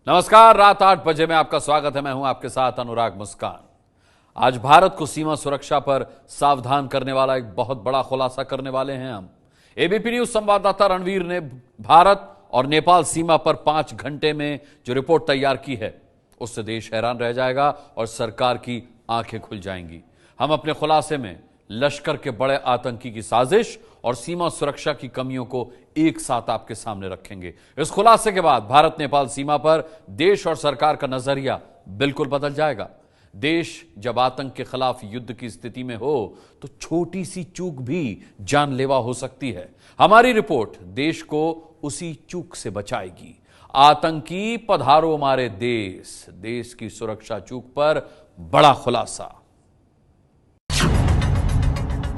नमस्कार, रात 8 बजे में आपका स्वागत है। मैं हूं आपके साथ अनुराग मुस्कान। आज भारत को सीमा सुरक्षा पर सावधान करने वाला एक बहुत बड़ा खुलासा करने वाले हैं हम। एबीपी न्यूज संवाददाता रणवीर ने भारत और नेपाल सीमा पर 5 घंटे में जो रिपोर्ट तैयार की है, उससे देश हैरान रह जाएगा और सरकार की आंखें खुल जाएंगी। हम अपने खुलासे में लश्कर के बड़े आतंकी की साजिश और सीमा सुरक्षा की कमियों को एक साथ आपके सामने रखेंगे। इस खुलासे के बाद भारत नेपाल सीमा पर देश और सरकार का नजरिया बिल्कुल बदल जाएगा। देश जब आतंक के खिलाफ युद्ध की स्थिति में हो तो छोटी सी चूक भी जानलेवा हो सकती है। हमारी रिपोर्ट देश को उसी चूक से बचाएगी। आतंकी पधारो हमारे देश, देश की सुरक्षा चूक पर बड़ा खुलासा।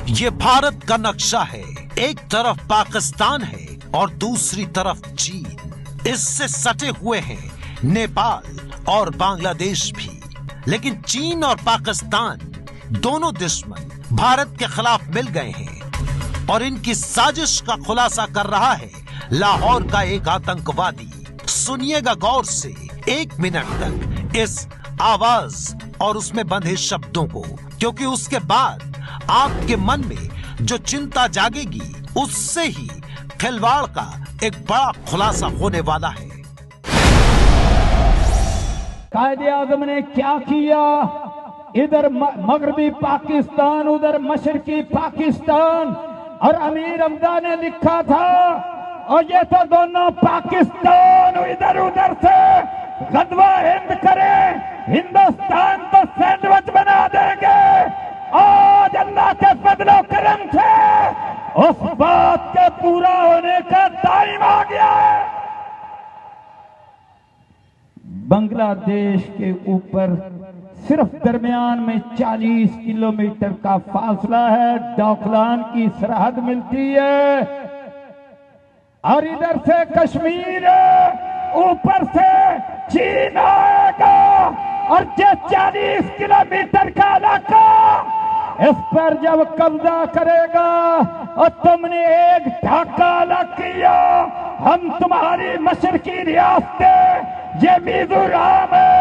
ये भारत का नक्शा है। एक तरफ पाकिस्तान है और दूसरी तरफ चीन। इससे सटे हुए हैं नेपाल और बांग्लादेश भी। लेकिन चीन और पाकिस्तान दोनों दुश्मन भारत के खिलाफ मिल गए हैं और इनकी साजिश का खुलासा कर रहा है लाहौर का एक आतंकवादी। सुनिएगा गौर से 1 मिनट तक इस आवाज और उसमें बंधे शब्दों को, क्योंकि उसके बाद आपके मन में जो चिंता जागेगी उससे ही खिलवाड़ का एक बड़ा खुलासा होने वाला है। कायदे आज़म ने क्या किया? इधर मगरबी पाकिस्तान, उधर मशरकी पाकिस्तान, और अमीर हमजा ने लिखा था और ये तो दोनों पाकिस्तान इधर उधर से गदवा हिंद करे, हिंदुस्तान तो सैंडविच बना देंगे। आज अल्लाह के फजलो करम से उस बात के पूरा होने का टाइम आ गया है। बांग्लादेश के ऊपर सिर्फ दरमियान में 40 किलोमीटर का फासला है, डोकलाम की सरहद मिलती है, और इधर से कश्मीर, ऊपर से चीन आएगा, और ये 40 किलोमीटर का इलाका इस पर जब कब्जा करेगा और तुमने एक ढाका अलग किया, हम तुम्हारी मशरकी रियासतें, ये मिजोरम है,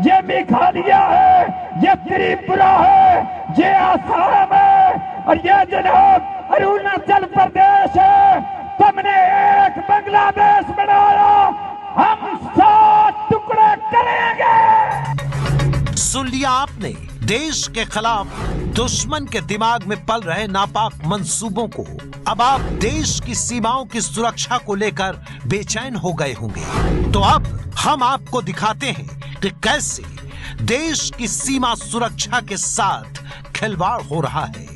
ये मेघालय है, ये त्रिपुरा है, ये आसाम है, और ये जनाब अरुणाचल प्रदेश है, तुमने एक बांग्लादेश बनाया, हम 7 टुकड़े करेंगे। सुन लिया आपने? देश के खिलाफ दुश्मन के दिमाग में पल रहे नापाक मंसूबों को। अब आप देश की सीमाओं की सुरक्षा को लेकर बेचैन हो गए होंगे, तो अब हम आपको दिखाते हैं कि कैसे देश की सीमा सुरक्षा के साथ खिलवाड़ हो रहा है।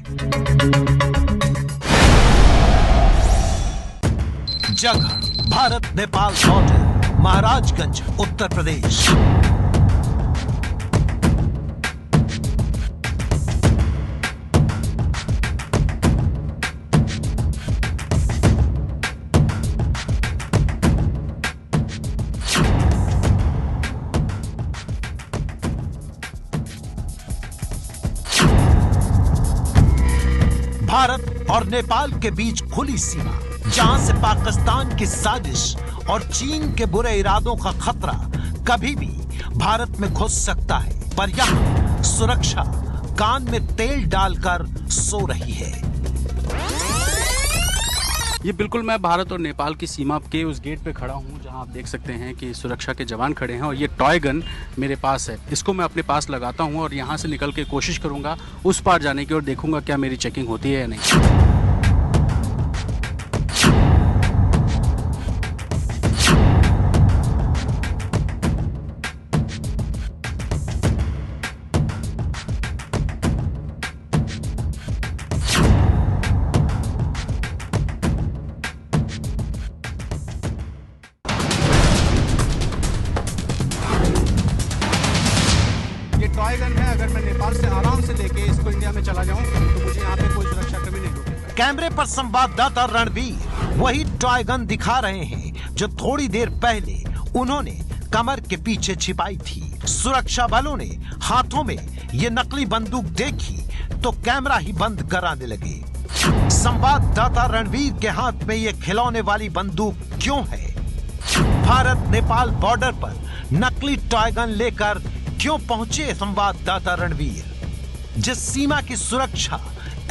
जगह भारत नेपाल बॉर्डर, महाराजगंज, उत्तर प्रदेश। भारत और नेपाल के बीच खुली सीमा, जहां से पाकिस्तान की साजिश और चीन के बुरे इरादों का खतरा कभी भी भारत में घुस सकता है, पर यहां सुरक्षा कान में तेल डालकर सो रही है। ये बिल्कुल मैं भारत और नेपाल की सीमा के उस गेट पे खड़ा हूँ जहाँ आप देख सकते हैं कि सुरक्षा के जवान खड़े हैं, और ये टॉय गन मेरे पास है। इसको मैं अपने पास लगाता हूँ और यहाँ से निकल के कोशिश करूँगा उस पार जाने की, और देखूंगा क्या मेरी चेकिंग होती है या नहीं। टॉय गन है। अगर मैं नेपाल से आराम से लेके इसको इंडिया में चला जाऊं तो मुझे यहाँ पे कोई सुरक्षा कमी नहीं होगी। कैमरे पर संवाददाता रणवीर वही टॉय गन दिखा रहे हैं जो थोड़ी देर पहले उन्होंने कमर के पीछे छिपाई थी। सुरक्षा बलों ने हाथों में ये नकली बंदूक देखी तो कैमरा ही बंद कराने लगे। संवाददाता रणवीर के हाथ में ये खिलौने वाली बंदूक क्यों है? भारत नेपाल बॉर्डर पर नकली टॉय गन लेकर क्यों पहुंचे संवाददाता रणवीर? जिस सीमा की सुरक्षा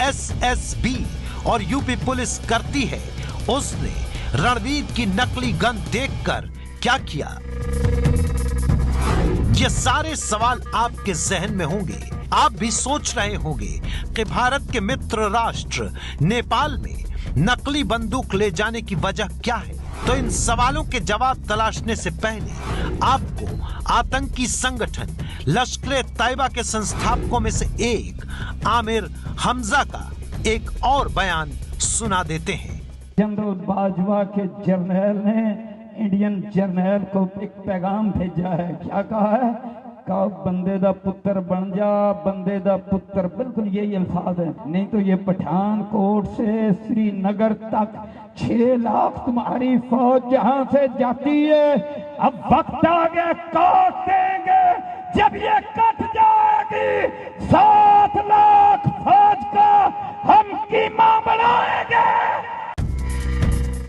एसएसबी और यूपी पुलिस करती है, उसने रणवीर की नकली गन देखकर क्या किया? ये सारे सवाल आपके जहन में होंगे। आप भी सोच रहे होंगे कि भारत के मित्र राष्ट्र नेपाल में नकली बंदूक ले जाने की वजह क्या है। तो इन सवालों के जवाब तलाशने से पहले आपको आतंकी संगठन लश्कर-ए-तैयबा के संस्थापकों में से एक आमिर हमजा का एक और बयान सुना देते हैं। जनरल बाजवा के जर्नल ने इंडियन जर्नल को एक पैगाम भेजा है। क्या कहा है? कहा बंदे दा पुत्र बन जा, बंदे दा पुत्र। बिल्कुल यही अल्फाज है। नहीं तो ये पठानकोट से श्रीनगर तक 6 लाख तुम्हारी फौज जहां से जाती है, अब वक्त आ गया काट देंगे। जब ये कट जाएगी 7 लाख फौज का हम कीमा बनाएंगे।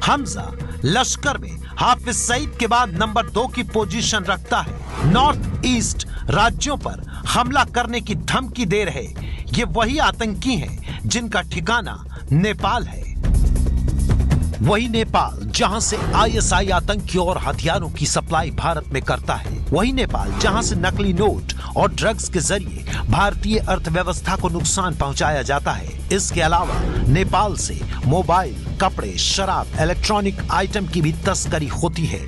हमजा लश्कर में हाफिज सईद के बाद नंबर 2 की पोजीशन रखता है। नॉर्थ ईस्ट राज्यों पर हमला करने की धमकी दे रहे ये वही आतंकी हैं जिनका ठिकाना नेपाल है। वही नेपाल जहां से आईएसआई आतंकी और हथियारों की सप्लाई भारत में करता है। वही नेपाल जहां से नकली नोट और ड्रग्स के जरिए भारतीय अर्थव्यवस्था को नुकसान पहुंचाया जाता है। इसके अलावा नेपाल से मोबाइल, कपड़े, शराब, इलेक्ट्रॉनिक आइटम की भी तस्करी होती है।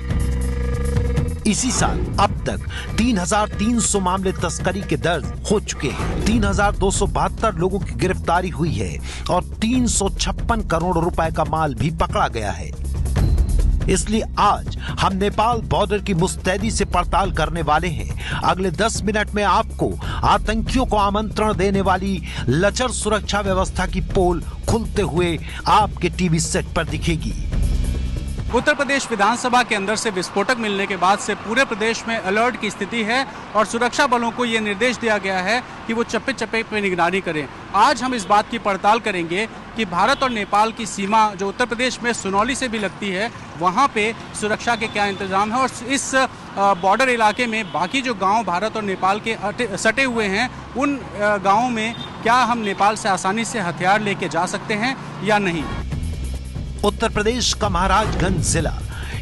इसी साल अब तक 3,300 मामले तस्करी के दर्ज हो चुके हैं। 3,272 लोगों की गिरफ्तारी हुई है और 356 करोड़ रुपए का माल भी पकड़ा गया है। इसलिए आज हम नेपाल बॉर्डर की मुस्तैदी से पड़ताल करने वाले हैं। अगले 10 मिनट में आपको आतंकियों को आमंत्रण देने वाली लचर सुरक्षा व्यवस्था की पोल खुलते हुए आपके टीवी सेट पर दिखेगी। उत्तर प्रदेश विधानसभा के अंदर से विस्फोटक मिलने के बाद से पूरे प्रदेश में अलर्ट की स्थिति है और सुरक्षा बलों को यह निर्देश दिया गया है कि वो चप्पे चप्पे पे निगरानी करें। आज हम इस बात की पड़ताल करेंगे कि भारत और नेपाल की सीमा जो उत्तर प्रदेश में सुनौली से भी लगती है, वहाँ पे सुरक्षा के क्या इंतजाम है और इस बॉर्डर इलाके में बाकी जो गाँव भारत और नेपाल के सटे हुए हैं, उन गाँवों में क्या हम नेपाल से आसानी से हथियार लेके जा सकते हैं या नहीं। उत्तर प्रदेश का महाराजगंज जिला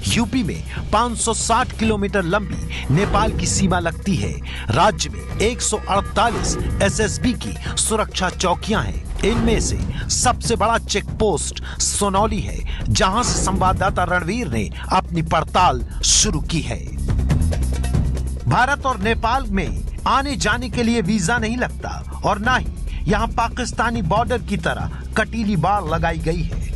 यूपी में 560 किलोमीटर लंबी नेपाल की सीमा लगती है। राज्य में 148 एसएसबी की सुरक्षा चौकियां हैं। इनमें से सबसे बड़ा चेक पोस्ट सोनौली है, जहां से संवाददाता रणवीर ने अपनी पड़ताल शुरू की है। भारत और नेपाल में आने जाने के लिए वीजा नहीं लगता और न ही यहां पाकिस्तानी बॉर्डर की तरह कटीली बाड़ लगाई गई है।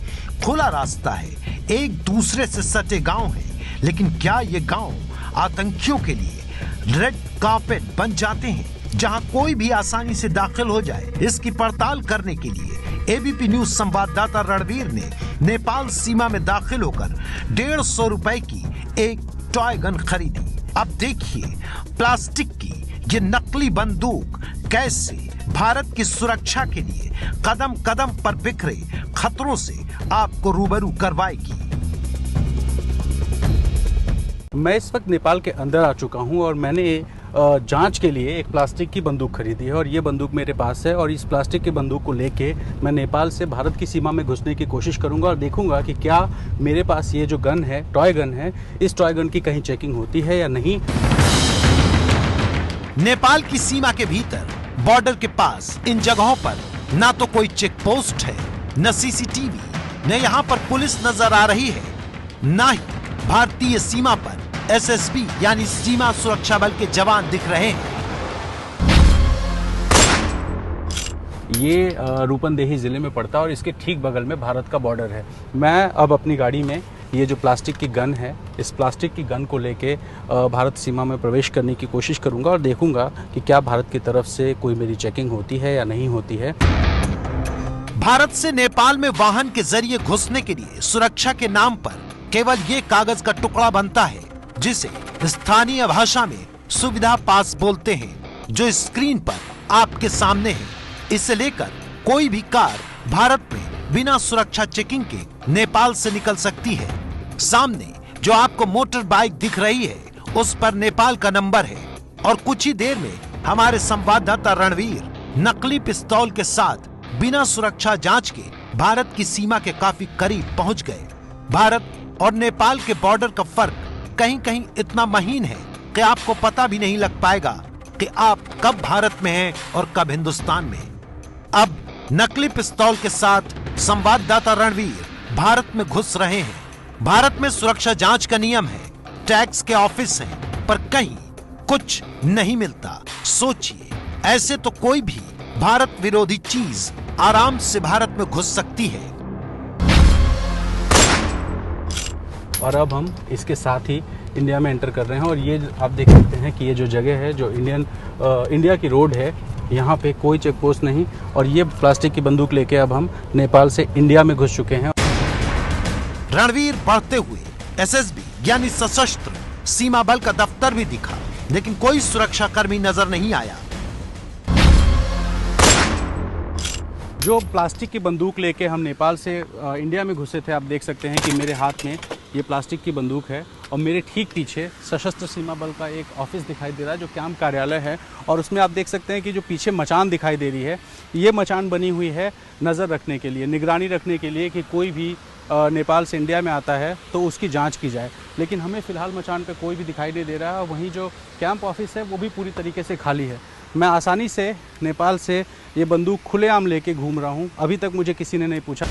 खुला रास्ता है, एक दूसरे से सटे गांव हैं, लेकिन क्या ये गांव आतंकियों के लिए रेड कार्पेट बन जाते हैं, जहां कोई भी आसानी से दाखिल हो जाए? इसकी पड़ताल करने के लिए एबीपी न्यूज संवाददाता रणवीर ने नेपाल सीमा में दाखिल होकर 150 रुपए की एक टॉय गन खरीदी। अब देखिए प्लास्टिक की ये नकली बंदूक कैसे भारत की सुरक्षा के लिए कदम कदम पर बिखरे खतरों से आपको रूबरू करवाएगी। मैं इस वक्त नेपाल के अंदर आ चुका हूं और मैंने जांच के लिए एक प्लास्टिक की बंदूक खरीदी है और ये बंदूक मेरे पास है और इस प्लास्टिक की बंदूक को लेके मैं नेपाल से भारत की सीमा में घुसने की कोशिश करूंगा और देखूंगा कि क्या मेरे पास ये जो गन है, टॉय गन है, इस टॉय गन की कहीं चेकिंग होती है या नहीं। नेपाल की सीमा के भीतर बॉर्डर के पास इन जगहों पर ना तो कोई चेक पोस्ट है, न सीसीटीवी, न यहाँ पर पुलिस नजर आ रही है, ना ही भारतीय सीमा पर एसएसबी यानी सीमा सुरक्षा बल के जवान दिख रहे हैं। ये रूपंदेही जिले में पड़ता है और इसके ठीक बगल में भारत का बॉर्डर है। मैं अब अपनी गाड़ी में ये जो प्लास्टिक की गन है, इस प्लास्टिक की गन को लेके भारत सीमा में प्रवेश करने की कोशिश करूंगा और देखूंगा कि क्या भारत की तरफ से कोई मेरी चेकिंग होती है या नहीं होती है। भारत से नेपाल में वाहन के जरिए घुसने के लिए सुरक्षा के नाम पर केवल ये कागज का टुकड़ा बनता है, जिसे स्थानीय भाषा में सुविधा पास बोलते हैं, जो स्क्रीन पर आपके सामने है। इसे लेकर कोई भी कार भारत में बिना सुरक्षा चेकिंग के नेपाल से निकल सकती है। सामने जो आपको मोटर बाइक दिख रही है, उस पर नेपाल का नंबर है और कुछ ही देर में हमारे संवाददाता रणवीर नकली पिस्तौल के साथ बिना सुरक्षा जांच के भारत की सीमा के काफी करीब पहुंच गए। भारत और नेपाल के बॉर्डर का फर्क कहीं कहीं इतना महीन है कि आपको पता भी नहीं लग पाएगा कि आप कब भारत में हैं और कब हिंदुस्तान में। अब नकली पिस्तौल के साथ संवाददाता रणवीर भारत में घुस रहे हैं। भारत में सुरक्षा जांच का नियम है, टैक्स के ऑफिस हैं, पर कहीं कुछ नहीं मिलता। सोचिए, ऐसे तो कोई भी भारत विरोधी चीज आराम से भारत में घुस सकती है। और अब हम इसके साथ ही इंडिया में एंटर कर रहे हैं और ये आप देख सकते हैं कि ये जो जगह है, जो इंडिया की रोड है, यहाँ पे कोई चेक पोस्ट नहीं। और ये प्लास्टिक की बंदूक लेके अब हम नेपाल से इंडिया में घुस चुके हैं। रणवीर बढ़ते हुए एसएसबी यानी सशस्त्र सीमा बल का दफ्तर भी दिखा, लेकिन कोई सुरक्षा कर्मी नजर नहीं आया। जो प्लास्टिक की बंदूक लेके हम नेपाल से इंडिया में घुसे थे, आप देख सकते हैं कि मेरे हाथ में ये प्लास्टिक की बंदूक है और मेरे ठीक पीछे सशस्त्र सीमा बल का एक ऑफिस दिखाई दे रहा है जो कैंप कार्यालय है। और उसमें आप देख सकते हैं कि जो पीछे मचान दिखाई दे रही है, ये मचान बनी हुई है नज़र रखने के लिए, निगरानी रखने के लिए कि कोई भी नेपाल से इंडिया में आता है तो उसकी जांच की जाए। लेकिन हमें फ़िलहाल मचान पे कोई भी दिखाई नहीं दे रहा है। वहीं जो कैंप ऑफिस है वो भी पूरी तरीके से खाली है। मैं आसानी से नेपाल से ये बंदूक खुलेआम लेके घूम रहा हूँ, अभी तक मुझे किसी ने नहीं पूछा।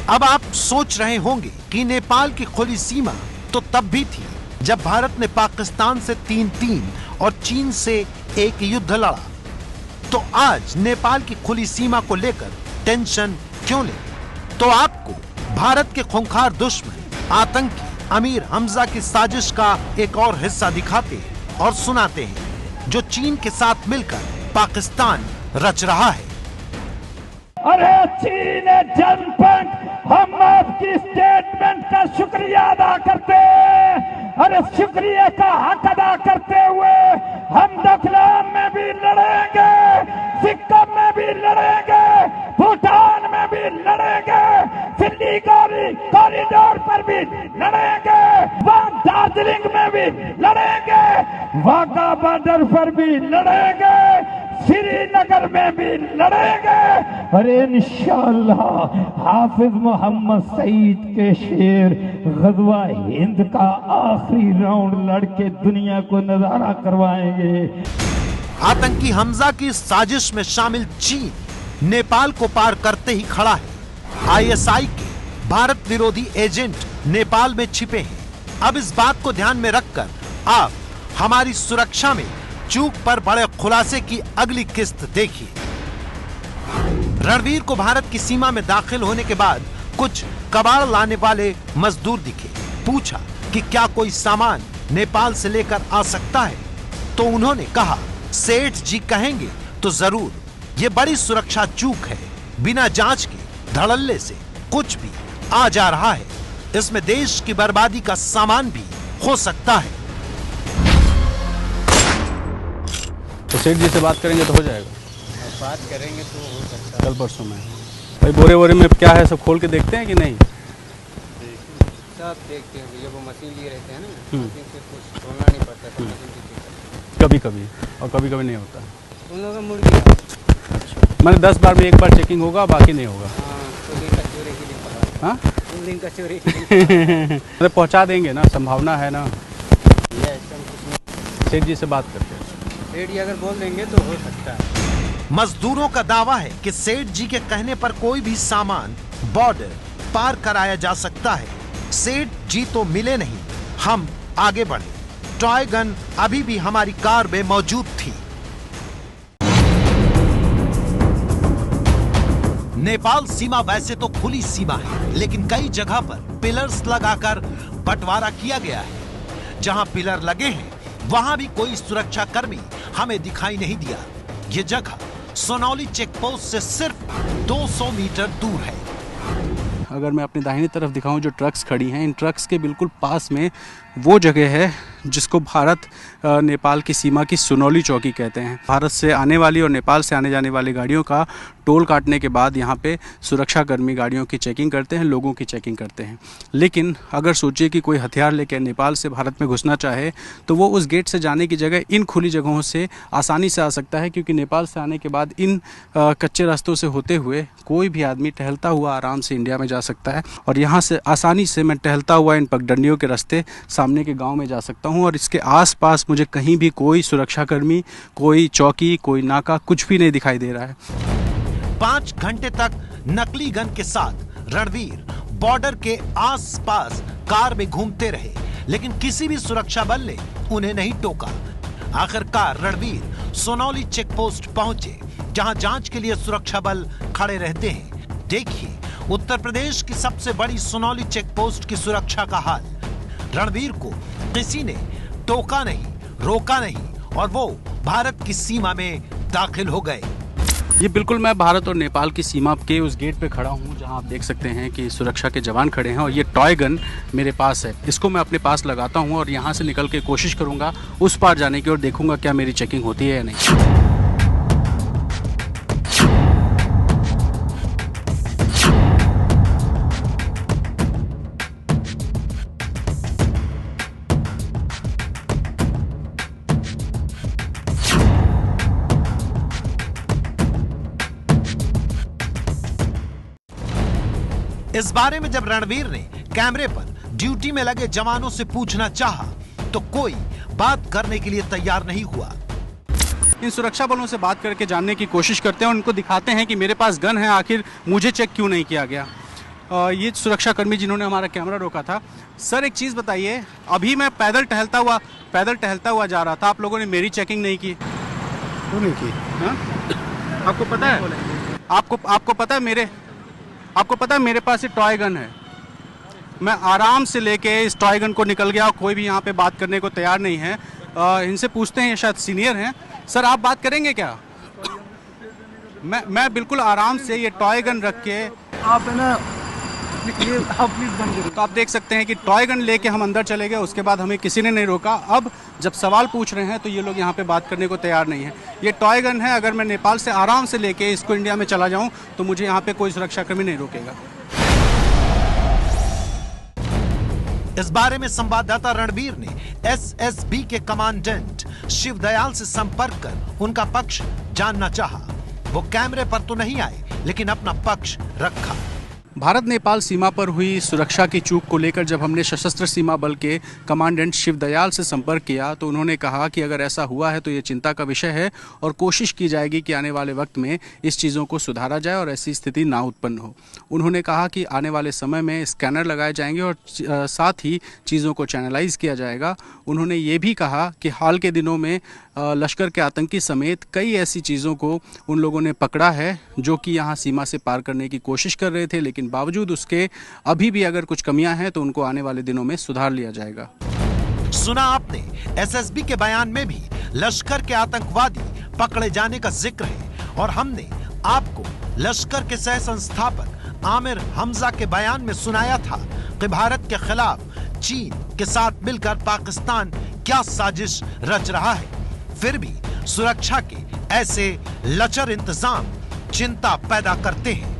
अब आप सोच रहे होंगे कि नेपाल की खुली सीमा तो तब भी थी जब भारत ने पाकिस्तान से 3-3 और चीन से 1 युद्ध लड़ा, तो आज नेपाल की खुली सीमा को लेकर टेंशन क्यों ले? तो आपको भारत के खूंखार दुश्मन आतंकी अमीर हमजा की साजिश का एक और हिस्सा दिखाते हैं और सुनाते हैं, जो चीन के साथ मिलकर पाकिस्तान रच रहा है। अरे चीन जनपद, हम आपकी स्टेटमेंट का शुक्रिया अदा करते हैं। अरे शुक्रिया का हक अदा करते हुए हम डोकलाम में भी लड़ेंगे, सिक्किम में भी लड़ेंगे, भूटान में भी लड़ेंगे, सिल्लीगुड़ी कॉरिडोर पर भी लड़ेंगे, वहां दार्जिलिंग में भी लड़ेंगे, वाघा बॉर्डर पर भी लड़ेंगे, श्रीनगर में भी लड़ेंगे। अरे इंशाअल्लाह हाफिज मोहम्मद सईद के शेर गज़वा हिंद का आखिरी राउंड लड़के दुनिया को नजारा करवाएंगे। आतंकी हमजा की साजिश में शामिल चीन नेपाल को पार करते ही खड़ा है। आईएसआई के भारत विरोधी एजेंट नेपाल में छिपे हैं। अब इस बात को ध्यान में रखकर आप हमारी सुरक्षा में चूक पर बड़े खुलासे की अगली किस्त देखिए। रणवीर को भारत की सीमा में दाखिल होने के बाद कुछ कबाड़ लाने वाले मजदूर दिखे। पूछा कि क्या कोई सामान नेपाल से लेकर आ सकता है, तो उन्होंने कहा सेठ जी कहेंगे तो जरूर। ये बड़ी सुरक्षा चूक है। बिना जांच के धड़ल्ले से कुछ भी आ जा रहा है। इसमें देश की बर्बादी का सामान भी हो सकता है। तो सेठ जी से बात करेंगे तो हो जाएगा? बात करेंगे तो हो सकता है। कल परसों में भाई बोरे वोरे में क्या है, सब खोल के देखते हैं कि नहीं? सब देखते हैं, ये वो मशीन लिए रहते हैं ना, मशीन से कुछ खोलना नहीं पड़ता, तो मशीन से चेक कभी कभी और कभी कभी नहीं होता। उन लोगों का मुड़ गया। मैंने 10 बार में एक बार चेकिंग होगा, बाकी नहीं होगा। हाँ, तो दिन का चोरी के लिए पड़ा। हाँ, दिन का चोरी के लिए अरे पहुँचा देंगे ना, संभावना है ना। ये एकदम कुछ नहीं। सेठ जी से बात करते हैं। सेठ जी अगर बोल देंगे तो हो सकता है। मजदूरों का दावा है कि सेठ जी के कहने पर कोई भी सामान बॉर्डर पार कराया जा सकता है। सेठ जी तो मिले नहीं, हम आगे बढ़े। टॉय गन अभी भी हमारी कार में मौजूद थी। नेपाल सीमा वैसे तो खुली सीमा है, लेकिन कई जगह पर पिलर्स लगाकर बंटवारा किया गया है। जहां पिलर लगे हैं वहां भी कोई सुरक्षा कर्मी हमें दिखाई नहीं दिया। ये जगह सोनौली चेक पोस्ट से सिर्फ 200 मीटर दूर है। अगर मैं अपनी दाहिनी तरफ दिखाऊं जो ट्रक्स खड़ी हैं, इन ट्रक्स के बिल्कुल पास में वो जगह है जिसको भारत नेपाल की सीमा की सुनौली चौकी कहते हैं। भारत से आने वाली और नेपाल से आने जाने वाली गाड़ियों का टोल काटने के बाद यहाँ पे सुरक्षाकर्मी गाड़ियों की चेकिंग करते हैं, लोगों की चेकिंग करते हैं। लेकिन अगर सोचिए कि कोई हथियार लेकर नेपाल से भारत में घुसना चाहे तो वो उस गेट से जाने की जगह इन खुली जगहों से आसानी से आ सकता है, क्योंकि नेपाल से आने के बाद इन कच्चे रास्तों से होते हुए कोई भी आदमी टहलता हुआ आराम से इंडिया में जा सकता है। और यहाँ से आसानी से मैं टहलता हुआ इन पगडंडियों के रास्ते सामने के गांव में जा सकता हूँ और इसके आसपास मुझे कहीं भी कोई सुरक्षाकर्मी, कोई चौकी, कोई नाका, कुछ भी नहीं दिखाई दे रहा है। 5 घंटे तक नकली गन के साथ रणवीर बॉर्डर के आसपास कार में घूमते रहे, लेकिन किसी भी सुरक्षा बल ने उन्हें नहीं टोका। आखिरकार रणवीर सोनौली चेक पोस्ट पहुंचे, जहां जांच के लिए सुरक्षा बल खड़े रहते हैं। देखिए उत्तर प्रदेश की सबसे बड़ी सोनौली चेक पोस्ट की सुरक्षा का हाल। रणवीर को किसी ने टोका नहीं, रोका नहीं और वो भारत की सीमा में दाखिल हो गए। ये बिल्कुल मैं भारत और नेपाल की सीमा के उस गेट पे खड़ा हूँ जहाँ आप देख सकते हैं कि सुरक्षा के जवान खड़े हैं और ये टॉय गन मेरे पास है। इसको मैं अपने पास लगाता हूँ और यहाँ से निकल के कोशिश करूँगा उस पार जाने की और देखूँगा क्या मेरी चेकिंग होती है या नहीं। इस बारे में जब रणवीर ने कैमरे पर ड्यूटी में लगे जवानों से पूछना चाहा तो कोई बात करने के लिए तैयार नहीं हुआ। इन सुरक्षा बलों से बात करके जानने की कोशिश करते हैं और उनको दिखाते हैं कि मेरे पास गन है, आखिर मुझे चेक क्यों नहीं किया गया। ये सुरक्षाकर्मी जिन्होंने हमारा कैमरा रोका था, सर एक चीज़ बताइए, अभी मैं पैदल टहलता हुआ जा रहा था, आप लोगों ने मेरी चेकिंग नहीं की? क्यों नहीं की? हाँ? आपको पता है, आपको पता है मेरे पास ये टॉय गन है। मैं आराम से लेके इस टॉय गन को निकल गया और कोई भी यहाँ पे बात करने को तैयार नहीं है। इनसे पूछते हैं, ये शायद सीनियर हैं। सर आप बात करेंगे क्या? मैं बिल्कुल आराम से ये टॉय गन रख के आप है ना आप प्लीज बंद करो। तो आप देख सकते हैं कि टॉय गन लेके हम अंदर चले गए, उसके बाद हमें किसी ने नहीं रोका। अब जब सवाल पूछ रहे हैं तो ये लोग यहाँ पे बात करने को तैयार नहीं है। ये टॉय गन है, अगर मैं नेपाल से आराम से लेके इसको इंडिया में चला जाऊँ तो मुझे यहाँ पे कोई सुरक्षाकर्मी नहीं रोकेगा। इस बारे में संवाददाता रणवीर ने एसएसबी के कमांडेंट शिवदयाल से संपर्क कर उनका पक्ष जानना चाहा। वो कैमरे पर तो नहीं आए, लेकिन अपना पक्ष रखा। भारत नेपाल सीमा पर हुई सुरक्षा की चूक को लेकर जब हमने सशस्त्र सीमा बल के कमांडेंट शिवदयाल से संपर्क किया तो उन्होंने कहा कि अगर ऐसा हुआ है तो ये चिंता का विषय है और कोशिश की जाएगी कि आने वाले वक्त में इस चीज़ों को सुधारा जाए और ऐसी स्थिति ना उत्पन्न हो। उन्होंने कहा कि आने वाले समय में स्कैनर लगाए जाएंगे और साथ ही चीज़ों को चैनलाइज किया जाएगा। उन्होंने ये भी कहा कि हाल के दिनों में लश्कर के आतंकी समेत कई ऐसी चीज़ों को उन लोगों ने पकड़ा है जो कि यहाँ सीमा से पार करने की कोशिश कर रहे थे, लेकिन बावजूद उसके अभी भी अगर कुछ कमियां हैं तो उनको आने वाले दिनों में सुधार लिया जाएगा। सुना आपने, एसएसबी के बयान में भी लश्कर के आतंकवादी पकड़े जाने का जिक्र है और हमने आपको लश्कर के सह संस्थापक आमिर हमजा के बयान में सुनाया था कि भारत के खिलाफ चीन के साथ मिलकर पाकिस्तान क्या साजिश रच रहा है। फिर भी सुरक्षा के ऐसे लचर इंतजाम चिंता पैदा करते हैं।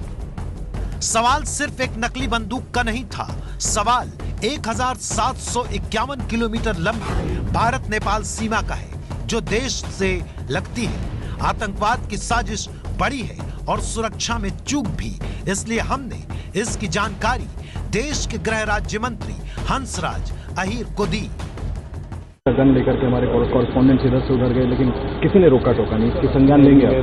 सवाल सिर्फ एक नकली बंदूक का नहीं था, सवाल 1751 किलोमीटर लंबी भारत नेपाल सीमा का है जो देश से लगती है। आतंकवाद की साजिश बड़ी है और सुरक्षा में चूक भी, इसलिए हमने इसकी जानकारी देश के गृह राज्य मंत्री हंसराज अहीर को दी। गन लेकर के हमारे कॉरेस्पॉन्डेंट इधर से उधर गए, लेकिन किसी ने रोका टोका नहीं। इसकी संज्ञान लेंगे आप?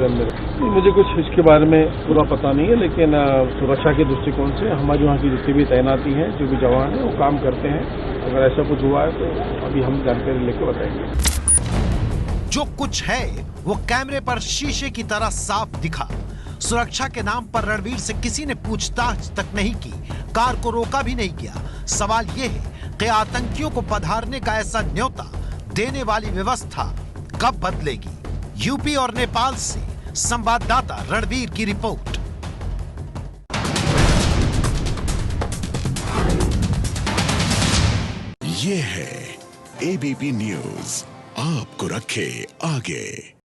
मुझे कुछ इसके बारे में पूरा पता नहीं है, लेकिन सुरक्षा के दृष्टिकोण से हमारे यहाँ की जितनी भी तैनाती है, जो भी जवान है वो काम करते हैं। अगर ऐसा कुछ हुआ है तो अभी हम जानकारी लेकर बताएंगे। जो कुछ है वो कैमरे पर शीशे की तरह साफ दिखा। सुरक्षा के नाम पर रणवीर से किसी ने पूछताछ तक नहीं की, कार को रोका भी नहीं किया। सवाल ये है कि आतंकियों को पधारने का ऐसा न्योता देने वाली व्यवस्था कब बदलेगी? यूपी और नेपाल से संवाददाता रणवीर की रिपोर्ट। ये है एबीपी न्यूज, आपको रखे आगे।